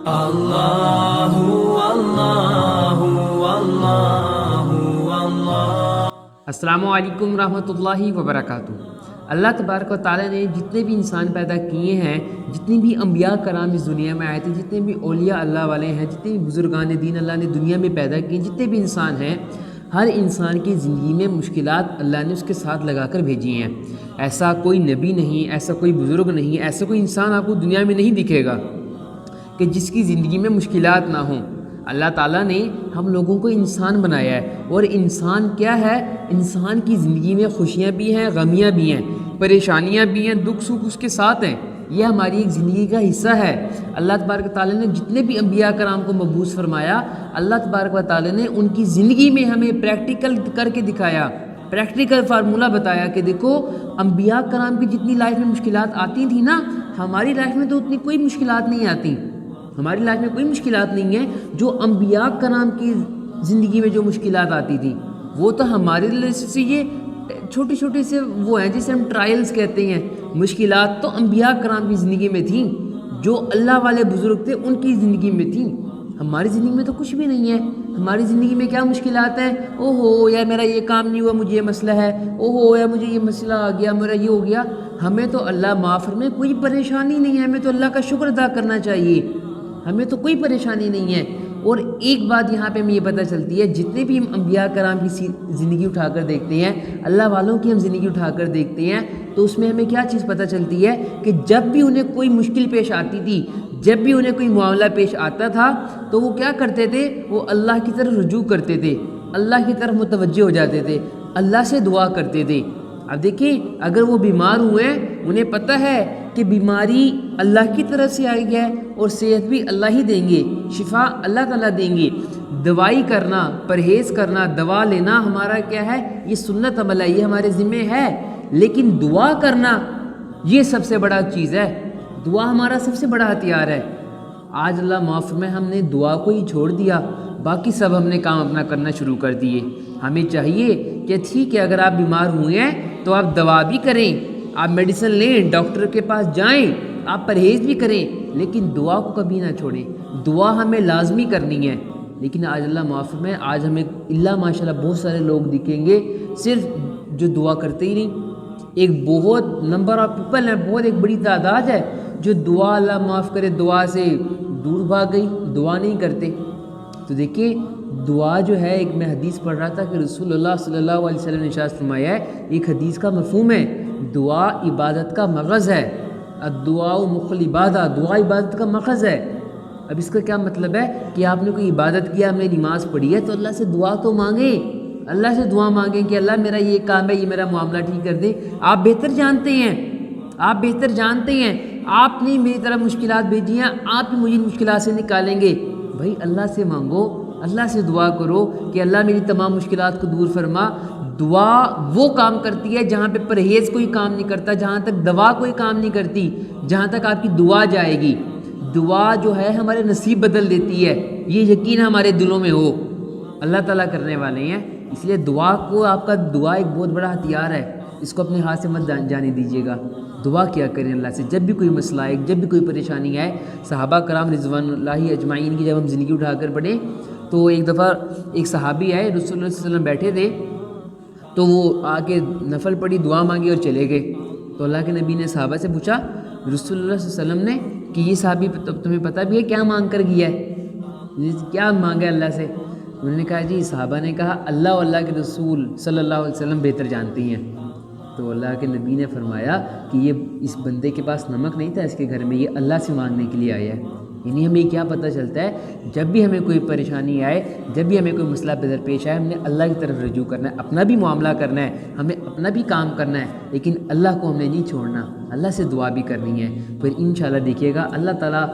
اللہ اللہ اللہ اللہ۔ السلام علیکم ورحمۃ اللہ وبرکاتہ۔ اللہ تبارک و تعالیٰ نے جتنے بھی انسان پیدا کیے ہیں، جتنی بھی انبیاء کرام اس دنیا میں آئے تھے، جتنے بھی اولیاء اللہ والے ہیں، جتنے بھی بزرگان دین اللہ نے دنیا میں پیدا کیے، جتنے بھی انسان ہیں، ہر انسان کی زندگی میں مشکلات اللہ نے اس کے ساتھ لگا کر بھیجی ہیں۔ ایسا کوئی نبی نہیں، ایسا کوئی بزرگ نہیں، ایسا کوئی انسان آپ کو دنیا میں نہیں دکھے گا کہ جس کی زندگی میں مشکلات نہ ہوں۔ اللہ تعالیٰ نے ہم لوگوں کو انسان بنایا ہے، اور انسان کیا ہے؟ انسان کی زندگی میں خوشیاں بھی ہیں، غمیاں بھی ہیں، پریشانیاں بھی ہیں، دکھ سکھ اس کے ساتھ ہیں۔ یہ ہماری ایک زندگی کا حصہ ہے۔ اللہ تبارک و تعالیٰ نے جتنے بھی انبیاء کرام کو مبعوث فرمایا، اللہ تبارک و تعالیٰ نے ان کی زندگی میں ہمیں پریکٹیکل کر کے دکھایا، پریکٹیکل فارمولہ بتایا کہ دیکھو انبیاء کرام کی جتنی لائف میں مشکلات آتی تھیں نا، ہماری لائف میں تو اتنی کوئی مشکلات نہیں آتی۔ ہماری لائف میں کوئی مشکلات نہیں ہیں۔ جو انبیاء کرام کی زندگی میں جو مشکلات آتی تھیں، وہ تو ہمارے لیے سے یہ چھوٹے چھوٹے سے وہ ہیں جسے ہم ٹرائلز کہتے ہیں۔ مشکلات تو انبیاء کرام کی زندگی میں تھیں، جو اللہ والے بزرگ تھے ان کی زندگی میں تھیں۔ ہماری زندگی میں تو کچھ بھی نہیں ہے۔ ہماری زندگی میں کیا مشکلات ہیں؟ او ہو یا میرا یہ کام نہیں ہوا، مجھے یہ مسئلہ ہے، او ہو یا مجھے یہ مسئلہ آ گیا، میرا یہ ہو گیا۔ ہمیں تو اللہ معاف فرمائے کوئی پریشانی نہیں ہے، ہمیں تو اللہ کا شکر ادا کرنا چاہیے، ہمیں تو کوئی پریشانی نہیں ہے۔ اور ایک بات یہاں پہ ہمیں یہ پتہ چلتی ہے، جتنے بھی ہم انبیاء کرام کی زندگی اٹھا کر دیکھتے ہیں، اللہ والوں کی ہم زندگی اٹھا کر دیکھتے ہیں، تو اس میں ہمیں کیا چیز پتہ چلتی ہے کہ جب بھی انہیں کوئی مشکل پیش آتی تھی، جب بھی انہیں کوئی معاملہ پیش آتا تھا، تو وہ کیا کرتے تھے؟ وہ اللہ کی طرف رجوع کرتے تھے، اللہ کی طرف متوجہ ہو جاتے تھے، اللہ سے دعا کرتے تھے۔ اب دیکھیں، اگر وہ بیمار ہوئے، انہیں پتہ ہے کہ بیماری اللہ کی طرف سے آئی ہے اور صحت بھی اللہ ہی دیں گے، شفا اللہ تعالیٰ دیں گے۔ دوائی کرنا، پرہیز کرنا، دوا لینا ہمارا کیا ہے؟ یہ سنت عمل ہے، یہ ہمارے ذمہ ہے۔ لیکن دعا کرنا یہ سب سے بڑا چیز ہے، دعا ہمارا سب سے بڑا ہتھیار ہے۔ آج اللہ معاف میں ہم نے دعا کو ہی چھوڑ دیا، باقی سب ہم نے کام اپنا کرنا شروع کر دیے۔ ہمیں چاہیے کہ ٹھیک ہے، اگر آپ بیمار ہوئے ہیں تو آپ دوا بھی کریں، آپ میڈیسن لیں، ڈاکٹر کے پاس جائیں، آپ پرہیز بھی کریں، لیکن دعا کو کبھی نہ چھوڑیں۔ دعا ہمیں لازمی کرنی ہے۔ لیکن آج اللہ معاف میں آج ہمیں اللہ ماشاءاللہ بہت سارے لوگ دکھیں گے صرف جو دعا کرتے ہی نہیں۔ ایک بہت نمبر آف پیپل ہے، بہت ایک بڑی تعداد ہے جو دعا اللہ معاف کرے دعا سے دور بھاگ گئی، دعا نہیں کرتے۔ تو دیکھیے دعا جو ہے، ایک میں حدیث پڑھ رہا تھا کہ رسول اللہ صلی اللہ علیہ وسلم نے ارشاد فرمایا ہے، ایک حدیث کا مفہوم ہے، دعا عبادت کا مغز ہے، الدعاء مخ العبادہ، دعا عبادت کا مغز ہے۔ اب اس کا کیا مطلب ہے کہ آپ نے کوئی عبادت کیا، ہم نے نماز پڑھی ہے، تو اللہ سے دعا تو مانگیں، اللہ سے دعا مانگیں کہ اللہ میرا یہ کام ہے، یہ میرا معاملہ ٹھیک کر دے۔ آپ بہتر جانتے ہیں، آپ بہتر جانتے ہیں، آپ نے میری طرف مشکلات بھیجی ہیں، آپ ہی مجھے مشکلات سے نکالیں گے۔ بھائی اللہ سے مانگو، اللہ سے دعا کرو کہ اللہ میری تمام مشکلات کو دور فرما۔ دعا وہ کام کرتی ہے جہاں پہ پرہیز کوئی کام نہیں کرتا، جہاں تک دوا کوئی کام نہیں کرتی، جہاں تک آپ کی دعا جائے گی۔ دعا جو ہے ہمارے نصیب بدل دیتی ہے، یہ یقین ہمارے دلوں میں ہو، اللہ تعالیٰ کرنے والے ہیں۔ اس لیے دعا کو، آپ کا دعا ایک بہت بڑا ہتھیار ہے، اس کو اپنے ہاتھ سے مت جانے دیجیے گا۔ دعا کیا کریں اللہ سے، جب بھی کوئی مسئلہ آئے، جب بھی کوئی پریشانی آئے۔ صحابہ کرام رضوان اللہ اجمعین کی جب ہم زندگی اٹھا کر پڑھیں تو ایک دفعہ ایک صحابی آئے، رسول اللہ صلی اللہ علیہ وسلم بیٹھے تھے، تو وہ آ کے نفل پڑھی، دعا مانگی اور چلے گئے۔ تو اللہ کے نبی نے صحابہ سے پوچھا، رسول اللہ صلی اللہ علیہ وسلم نے، کہ یہ صحابی تمہیں پتہ بھی ہے کیا مانگ کر گیا ہے، کیا مانگا اللہ سے؟ انہوں نے کہا جی، صحابہ نے کہا اللہ اور اللہ کے رسول صلی اللہ علیہ وسلم بہتر جانتی ہیں۔ تو اللہ کے نبی نے فرمایا کہ یہ اس بندے کے پاس نمک نہیں تھا اس کے گھر میں، یہ اللہ سے مانگنے کے لیے آیا ہے۔ یعنی ہمیں کیا پتہ چلتا ہے، جب بھی ہمیں کوئی پریشانی آئے، جب بھی ہمیں کوئی مسئلہ درپیش آئے، ہم نے اللہ کی طرف رجوع کرنا ہے، اپنا بھی معاملہ کرنا ہے، ہمیں اپنا بھی کام کرنا ہے، لیکن اللہ کو ہم نے نہیں چھوڑنا، اللہ سے دعا بھی کرنی ہے۔ پھر انشاءاللہ دیکھیے گا اللہ تعالیٰ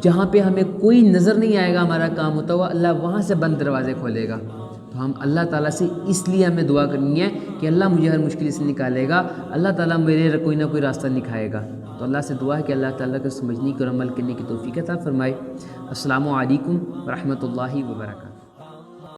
جہاں پہ ہمیں کوئی نظر نہیں آئے گا ہمارا کام ہوتا ہوا، اللہ وہاں سے بند دروازے کھولے گا۔ تو ہم اللہ تعالیٰ سے اس لیے ہمیں دعا کرنی ہے کہ اللہ مجھے ہر مشکل سے نکالے گا، اللہ تعالیٰ میرے کوئی نہ کوئی راستہ دکھائے گا۔ تو اللہ سے دعا ہے کہ اللہ تعالیٰ کو سمجھنے کی اور عمل کرنے کی توفیق عطا فرمائے۔ السلام علیکم ورحمۃ اللہ وبرکاتہ۔